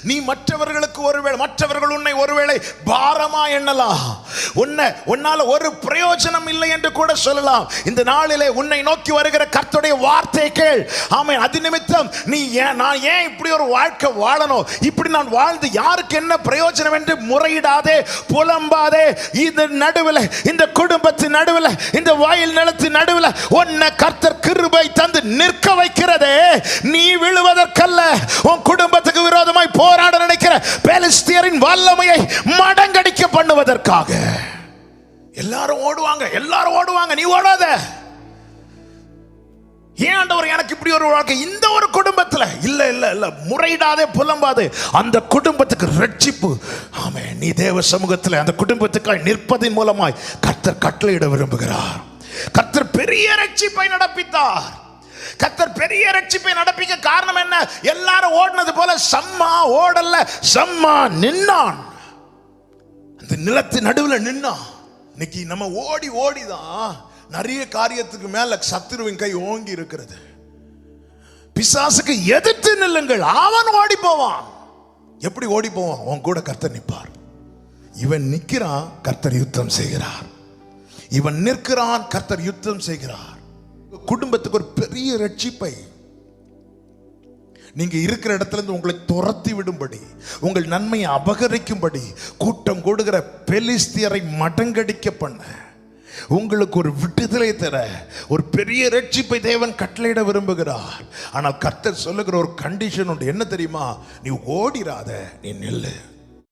நீ மற்றவர்கள் உன்னை ஒருவேளை பாரமா எண்ணலாம், உன்னால ஒரு பிரயோஜனம் இல்லை என்று கூட சொல்லலாம். இந்த நாளிலே உன்னை நோக்கி வருகிற கர்த்தருடைய வார்த்தை கேள். ஆமென். அது நிமித்தம் நான் ஏன் இப்படி ஒரு வாழ்க்கை வாழணும், இப்படி நான் வாழ்ந்து யாருக்கு என்ன பிரயோஜனம் என்று முறையிடாதே, புலம்பாதே. இந்த நடுவில், இந்த குடும்பத்தின் நடுவில், இந்த வயல் நிலத்தின் நடுவில் உன்னை கர்த்தர் கிருபை தந்து நிற்க வைக்கிறதே, நீ விழுவதற்கல்ல, உன் குடும்பத்துக்கு விரோதமாய் போராட நினைக்கிற பெலிஸ்தியரின் வல்லமையை மடங்கடிக்க பண்ணுவதற்காக. எல்லாரும் ஓடுவாங்க, நீ ஓடாத. ஏன் ஆண்டவர் எனக்கு இப்படி ஒரு வாழ்க்கை இந்த ஒரு குடும்பத்தில்? இல்ல, முறையிடாதே, புலம்பாதே. அந்த குடும்பத்துக்கு ரட்சிப்பு. ஆமென். நீ தேவ சமூகத்தில் அந்த குடும்பத்துக்காய் நிற்பதின் மூலமாய் கர்த்தர் கட்டளையிட விரும்புகிறார். கர்த்தர் பெரிய ரட்சிப்பை நடப்பித்தார். கர்த்தர் பெரிய ரட்சிப்பை நடப்பிக்க காரணம் என்ன? எல்லாரும் ஓடினது போல சம்மா ஓடல்ல, சம்மா நின்னான். அந்த நிலத்தின் நடுவில் நின்னான். இன்னைக்கு நம்ம ஓடிதான் நிறைய காரியத்துக்கு மேல சத்துருவின் கை ஓங்கி இருக்கிறது. பிசாசுக்கு எதிர்த்து நில்லுங்கள், அவன் ஓடி போவான். எப்படி ஓடி போவான்? உன் கூட கர்த்தர் நிற்பார். இவன் நிற்கிறான், கர்த்தர் யுத்தம் செய்கிறார். இவன் நிற்கிறான், கர்த்தர் யுத்தம் செய்கிறார். குடும்பத்துக்கு ஒரு பெரிய ரட்சிப்பை, நீங்க இருக்கிற இடத்துல இருந்து உங்களை துரத்தி விடும்படி, உங்கள் நன்மையை அபகரிக்கும்படி கூட்டம் கூடுகிற பெலிஸ்தியரை மடங்கடிக்க பண்ண, உங்களுக்கு ஒரு விடுதலை தர ஒரு பெரிய ரட்சிப்பை தேவன் கட்டளையிட விரும்புகிறார். ஆனால் கர்த்தர் சொல்லுகிற ஒரு கண்டிஷன் உண்டு. என்ன தெரியுமா? நீ ஓடிராத, நீ நில்லு.